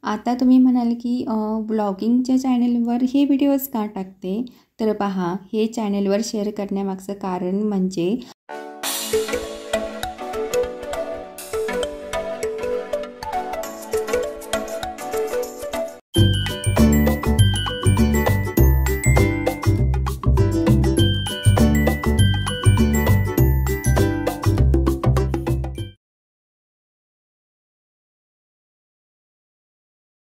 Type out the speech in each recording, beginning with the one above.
आता तुम्ही म्हणाल की ब्लॉगिंगच्या चॅनलवर हे व्हिडिओज का टाकते? तर पहा, हे चॅनलवर शेअर करण्यामागचं कारण म्हणजे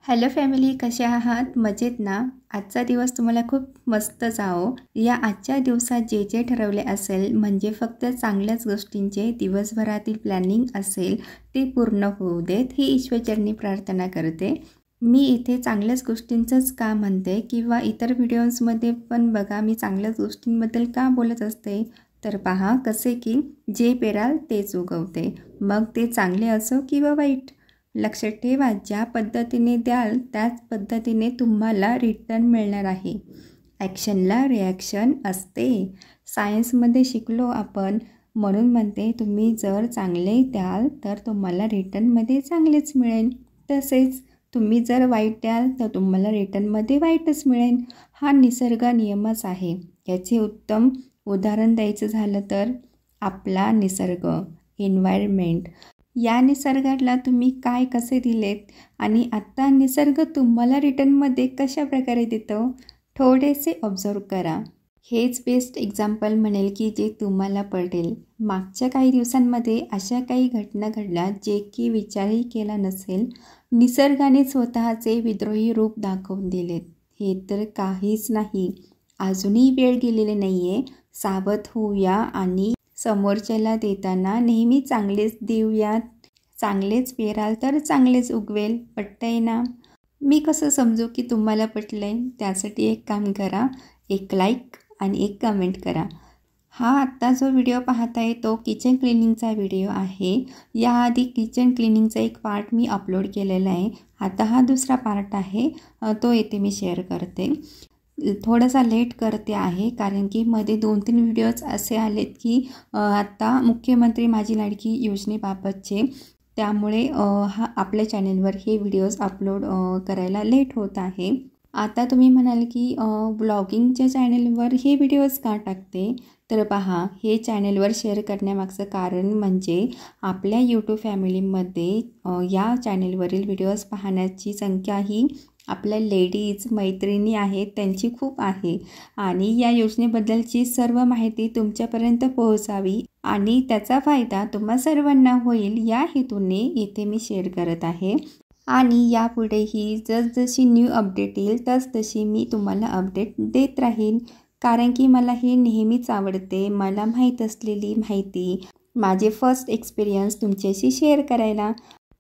हॅलो फॅमिली, कसे आहात? मजेत ना? आजचा दिवस तुम्हाला खूप मस्त जाओ. या आजच्या दिवसात जे जे ठरवले असेल म्हणजे फक्त चांगल्याच गोष्टींचे दिवसभरातील प्लॅनिंग असेल ते पूर्ण होऊ देत, ही ईश्वरचरणी प्रार्थना करते. मी इथे चांगल्याच गोष्टींचंच का म्हणते किंवा इतर व्हिडिओजमध्ये पण बघा मी चांगल्याच गोष्टींबद्दल का बोलत असते. तर पहा, कसे की जे पेराल तेच उगवते, मग ते चांगले असो किंवा वाईट. लक्षात ठेवा, ज्या पद्धतीने द्याल त्याच पद्धतीने तुम्हाला रिटर्न मिळणार आहे. ॲक्शनला रिॲक्शन असते. सायन्समध्ये शिकलो आपण, म्हणून म्हणते तुम्ही जर चांगले द्याल तर तुम्हाला रिटर्नमध्ये चांगलेच मिळेल. तसेच तुम्ही जर वाईट द्याल तर तुम्हाला रिटर्नमध्ये वाईटच मिळेल. हा निसर्ग नियमच आहे. याचे उत्तम उदाहरण द्यायचं झालं तर आपला निसर्ग, एन्व्हायरमेंट. या निसर्गाला तुम्ही काय कसे दिलेत आणि आत्ता निसर्ग तुम्हाला रिटर्नमध्ये कशा प्रकारे देतो, थोडेसे ऑब्झर्व करा. हेच बेस्ट एक्झाम्पल म्हणेल की जे तुम्हाला पटेल. मागच्या काही दिवसांमध्ये अशा काही घटना घडल्या जे की विचारही केला नसेल. निसर्गाने स्वतःचे विद्रोही रूप दाखवून दिलेत. हे तर काहीच नाही. अजूनही वेळ गेलेली नाही आहे. सावध होऊया आणि समोरच्याला देताना नेहमी चांगलेच देऊयात. चांगलेच पेराल तर चांगलेच उगवेल. पटतंय ना? मी कसं समजू की तुम्हाला पटलंय? त्यासाठी एक काम करा, एक लाईक आणि एक कमेंट करा. हा आत्ता जो व्हिडिओ पाहताय तो किचन क्लिनिंगचा व्हिडिओ आहे. याआधी किचन क्लिनिंगचा एक पार्ट मी अपलोड केलेला आहे. आता हा दुसरा पार्ट आहे, तो येथे मी शेअर करते. थोडासा लेट करते आहे कारण की मध्ये 2-3 व्हिडिओज असे आलेत की आत्ता मुख्यमंत्री माझी लाडकी योजनेबाबतचे, त्यामुळे आपल्या चॅनलवर हे व्हिडिओज अपलोड करायला लेट होत आहे. आता तुम्ही म्हणाल की ब्लॉगिंगच्या चॅनलवर हे व्हिडिओज का टाकते? तर पहा, हे चॅनलवर शेअर करण्यामागचं कारण म्हणजे आपल्या यूट्यूब फॅमिलीमध्ये या चॅनलवरील व्हिडिओज पाहण्याची संख्या ही आपल्या लेडीज मैत्रिणी आहेत त्यांची खूप आहे आणि या योजनेबद्दलची सर्व माहिती तुमच्यापर्यंत पोहोचावी आणि त्याचा फायदा तुम्हा सर्वांना होईल या हेतूने इथे मी शेअर करत आहे. आणि यापुढेही जसजशी न्यू अपडेट येईल तसतशी मी तुम्हाला अपडेट देत राहीन, कारण की मला हे नेहमीच आवडते. मला माहीत असलेली माहिती, माझे फर्स्ट एक्सपिरियन्स तुमच्याशी शेअर करायला.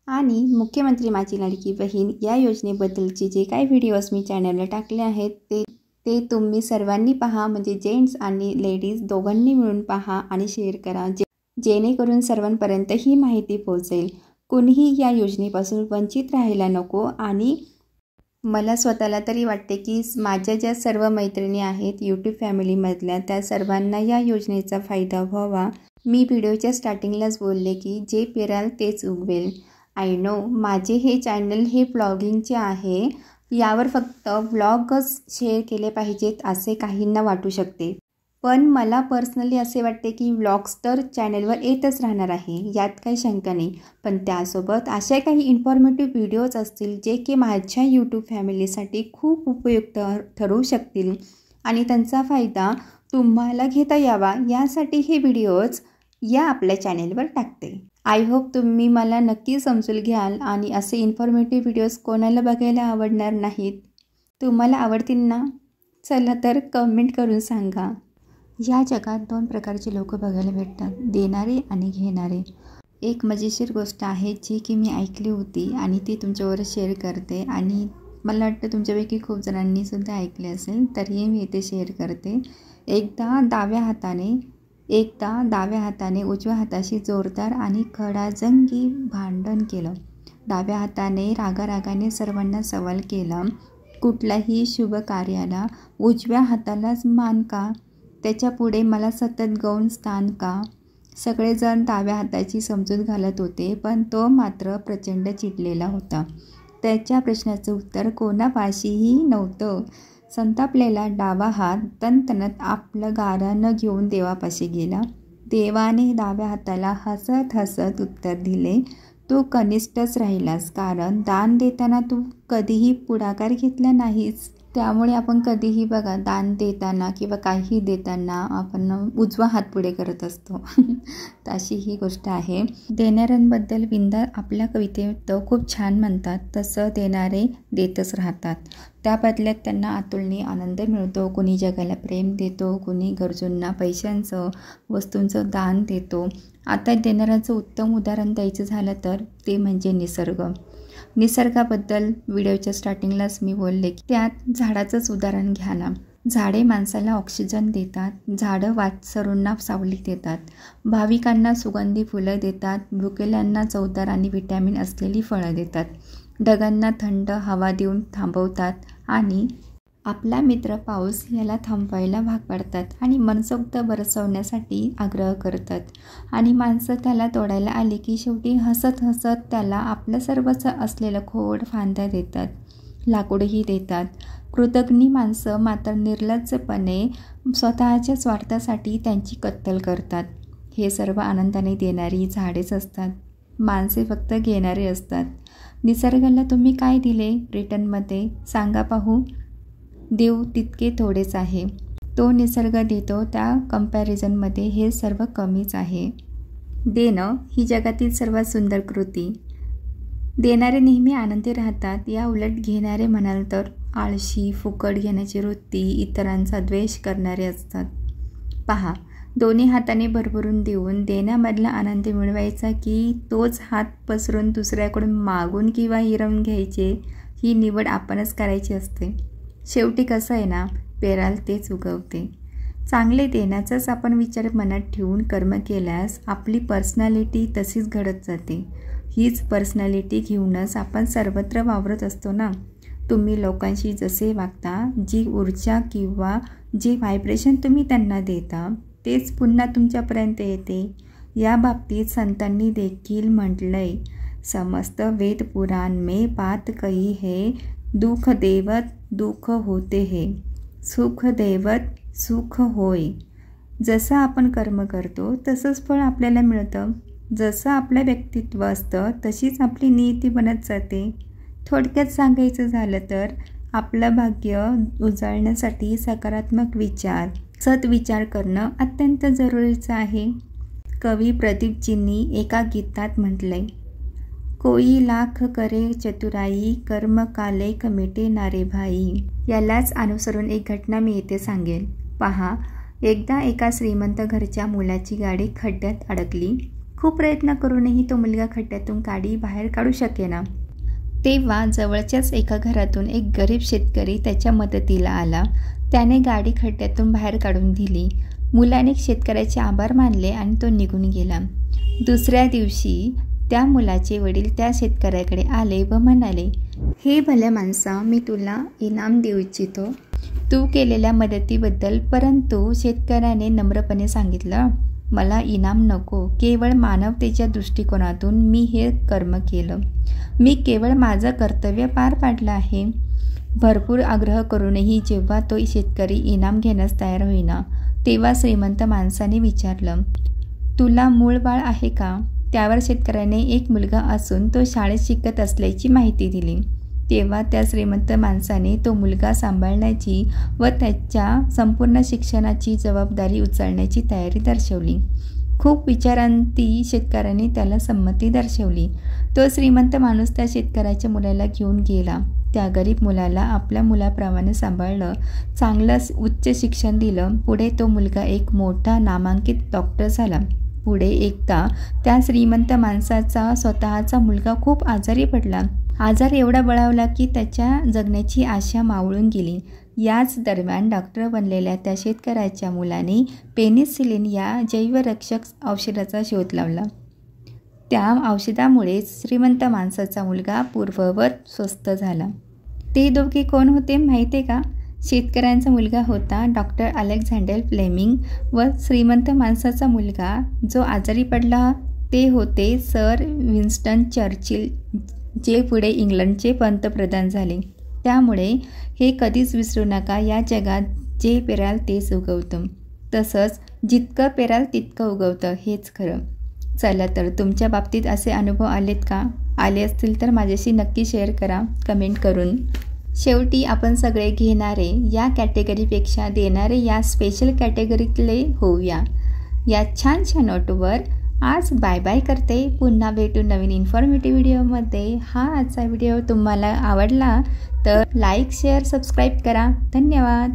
आणि मुख्यमंत्री माझी लाडकी बहीण या योजनेबद्दलचे जे काही व्हिडिओज मी चॅनलला टाकले आहेत ते तुम्ही सर्वांनी पहा, म्हणजे जेंट्स आणि लेडीज दोघांनी मिळून पहा आणि शेअर करा, जेणेकरून सर्वांपर्यंत ही माहिती पोहोचेल. कोणीही या योजनेपासून वंचित राहायला नको. आणि मला स्वतःला तरी वाटते की माझ्या ज्या सर्व मैत्रिणी आहेत यूट्यूब फॅमिलीमधल्या त्या सर्वांना या योजनेचा फायदा व्हावा. मी व्हिडिओच्या स्टार्टिंगलाच बोलले की जे पेराल तेच उगवेल. आय नो माझे हे चॅनल हे ब्लॉगिंगचे आहे, यावर फक्त व्लॉगच शेअर केले पाहिजेत असे काहींना वाटू शकते, पण मला पर्सनली असे वाटते की व्लॉग्स तर चॅनलवर येतच राहणार आहे, यात काही शंका नाही. पण त्यासोबत अशा काही इन्फॉर्मेटिव्ह व्हिडिओज असतील जे की माझ्या यूट्यूब फॅमिलीसाठी खूप उपयुक्त ठरू शकतील आणि त्यांचा फायदा तुम्हाला घेता यावा यासाठी हे व्हिडिओज या आपल्या चॅनलवर टाकते. आय होप तुम्ही मला नक्की समजून घ्याल आणि असे इन्फॉर्मेटिव्ह व्हिडिओज कोणाला बघायला आवडणार नाहीत. तुम्हाला आवडतील ना? चला तर कमेंट करून सांगा. या जगात 2 प्रकारचे लोक बघायला भेटतात, देणारे आणि घेणारे. एक मजेशीर गोष्ट आहे जी की मी ऐकली होती आणि ती तुमच्यावर शेअर करते आणि मला वाटतं तुमच्यापैकी खूप जणांनी सुद्धा ऐकले असेल, तरीही मी इथे शेअर करते. एकदा डाव्या हाताने उजव्या हाताशी जोरदार आणि खडाजंगी भांडण केलं. डाव्या हाताने रागारागाने सर्वांना सवाल केला, कुठल्याही शुभ कार्याला उजव्या हातालाच मान का? त्याच्या पुढे मला सतत गौण स्थान का? सगळेजण डाव्या हाताची समजूत घालत होते, पण तो मात्र प्रचंड चिडलेला होता. त्याच्या प्रश्नाचं उत्तर कोणापाशीही नव्हतं. संतापलेला डावा हात तणतणत आपलं गाऱ्हाणं घेऊन देवापाशी गेला. देवाने डाव्या हाताला हसत हसत उत्तर दिले, तू कनिष्ठच राहिलास, कारण दान देताना तू कधीही पुढाकार घेतला नाहीस. त्यामुळे आपण कधीही बघा, दान देताना किंवा काही देताना आपण उजवा हात पुढे करत असतो. तर अशी ही गोष्ट आहे. देणाऱ्यांबद्दल विंदा आपल्या कवितेत खूप छान म्हणतात, तसं देणारे देतच राहतात. त्या बदल्यात त्यांना अतुलनीय आनंद मिळतो. कुणी जगाला प्रेम देतो, कुणी गरजूंना पैशांचं, वस्तूंचं दान देतो. आता देणाऱ्यांचं उत्तम उदाहरण द्यायचं झालं तर ते म्हणजे निसर्ग. निसर्गाबद्दल व्हिडिओच्या स्टार्टिंगलाच मी बोलले की त्यात झाडाचंच उदाहरण घ्या ना. झाडे माणसाला ऑक्सिजन देतात, झाडं वाटसरूंना सावली देतात, भाविकांना सुगंधी फुलं देतात, भुकेल्यांना चवदार आणि व्हिटॅमिन असलेली फळं देतात, ढगांना थंड हवा देऊन थांबवतात आणि आपला मित्र पाऊस याला थांबवायला भाग पाडतात आणि मनसोक्त बरसवण्यासाठी आग्रह करतात. आणि माणसं त्याला तोडायला आली की शेवटी हसत हसत त्याला आपलं सर्वच असलेलं खोड फांद्या देतात, लाकूडही देतात. कृतज्ञ माणसं मात्र निर्लज्जपणे स्वतःच्या स्वार्थासाठी त्यांची कत्तल करतात. हे सर्व आनंदाने देणारी झाडेच असतात, माणसे फक्त घेणारे असतात. निसर्गाला तुम्ही काय दिले रिटर्नमध्ये सांगा पाहू? देव तितके थोडेच आहे. तो निसर्ग देतो त्या कंपॅरिझनमध्ये हे सर्व कमीच आहे. देणं ही जगातील सर्वात सुंदर कृती. देणारे नेहमी आनंदी राहतात. या उलट घेणारे म्हणाल तर आळशी, फुकट घेण्याची वृत्ती, इतरांचा द्वेष करणारे असतात. पहा, दोन्ही हाताने भरभरून देऊन देण्यामधला आनंद मिळवायचा की तोच हात पसरून दुसऱ्याकडून मागून किंवा हिरवून घ्यायचे, ही निवड आपणच करायची असते. शेवटी कसं आहे ना, पेराल तेच उगवते. चांगले देण्याचाच आपण विचार मनात ठेवून कर्म केल्यास आपली पर्सनॅलिटी तशीच घडत जाते. हीच पर्सनॅलिटी घेऊनच आपण सर्वत्र वावरत असतो ना. तुम्ही लोकांशी जसे वागता, जी ऊर्जा किंवा जे व्हायब्रेशन तुम्ही त्यांना देता तेच पुन्हा तुमच्यापर्यंत येते. या बाबतीत संतांनी देखील म्हटलंय, समस्त वेद पुराण में बात कही है, दुःख देवत दुःख होते है, सुख देवत सुख होय. जसं आपण कर्म करतो तसंच फळ आपल्याला मिळतं. जसं आपलं व्यक्तित्व असतं तशीच आपली नियती बनत जाते. थोडक्यात सांगायचं झालं तर आपलं भाग्य उजळण्यासाठी सकारात्मक विचार, सद्विचार करणं अत्यंत जरुरीचं आहे. कवी प्रदीपजींनी एका गीतात म्हटलंय, कोई लाख करे चतुराई, कर्म का लेख मिटे नारे भाई. यालाच अनुसरून एक घटना मी येथे सांगेन. पहा, एकदा एका श्रीमंत घरच्या मुलाची गाडी खड्ड्यात अडकली. खूप प्रयत्न करूनही तो मुलगा खड्ड्यातून गाडी बाहेर काढू शकेना. तेव्हा जवळच्याच एका घरातून एक गरीब शेतकरी त्याच्या मदतीला आला. त्याने गाडी खड्ड्यातून बाहेर काढून दिली. मुलाने शेतकऱ्याचे आभार मानले आणि तो निघून गेला. दुसऱ्या दिवशी त्या मुलाचे वडील त्या शेतकऱ्याकडे आले व म्हणाले, हे भल्या माणसा, मी तुला इनाम देऊ इच्छितो तू केलेल्या मदतीबद्दल. परंतु शेतकऱ्याने नम्रपणे सांगितलं, मला इनाम नको, केवळ मानवतेच्या दृष्टिकोनातून मी हे कर्म केलं. मी केवळ माझं कर्तव्य पार पाडलं आहे. भरपूर आग्रह करूनही जेव्हा तो शेतकरी इनाम घेण्यास तयार होईना, तेव्हा श्रीमंत माणसाने विचारलं, तुला मूळ बाळ आहे का? त्यावर शेतकऱ्याने एक मुलगा असून तो शाळेत शिकत असल्याची माहिती दिली. तेव्हा त्या श्रीमंत माणसाने तो मुलगा सांभाळण्याची व त्याच्या संपूर्ण शिक्षणाची जबाबदारी उचलण्याची तयारी दर्शवली. खूप विचारांती शेतकऱ्याने त्याला संमती दर्शवली. तो श्रीमंत माणूस त्या शेतकऱ्याच्या मुलाला घेऊन गेला. त्या गरीब मुलाला आपल्या मुलाप्रमाणे सांभाळलं, चांगलं उच्च शिक्षण दिलं. पुढे तो मुलगा एक मोठा नामांकित डॉक्टर झाला. पुढे एकदा त्या श्रीमंत माणसाचा स्वतःचा मुलगा खूप आजारी पडला. आजार एवढा बळावला की त्याच्या जगण्याची आशा मावळून गेली. याच दरम्यान डॉक्टर बनलेल्या त्या शेतकऱ्याच्या मुलाने पेनिसिलिन या जैवरक्षक औषधाचा शोध लावला. त्या औषधामुळे श्रीमंत माणसाचा मुलगा पूर्ववत स्वस्थ झाला. ते दोघे कोण होते माहिती आहे का? शेतकऱ्यांचा मुलगा होता डॉक्टर अलेक्झांडर फ्लेमिंग व श्रीमंत माणसाचा मुलगा जो आजारी पडला ते होते सर विन्स्टन चर्चिल, जे पुढे इंग्लंडचे पंतप्रधान झाले. त्यामुळे हे कधीच विसरू नका, या जगात जे पेराल तेच उगवतं. तसंच जितकं पेराल तितकं उगवतं, हेच खरं. चला तर, तुमच्या बाबतीत असे अनुभव आलेत का? आले असतील तर माझ्याशी नक्की शेअर करा कमेंट करून. शेवटी आपण सगळे घेणारे या कॅटेगरीपेक्षा देणारे या स्पेशल कॅटेगरीतले होऊया. या छानशा नोटवर आज बाय बाय करते. पुन्हा भेटू नवीन इन्फॉर्मेटिव्ह व्हिडिओमध्ये. हा आजचा व्हिडिओ तुम्हाला आवडला तर लाईक, शेअर, सबस्क्राईब करा. धन्यवाद.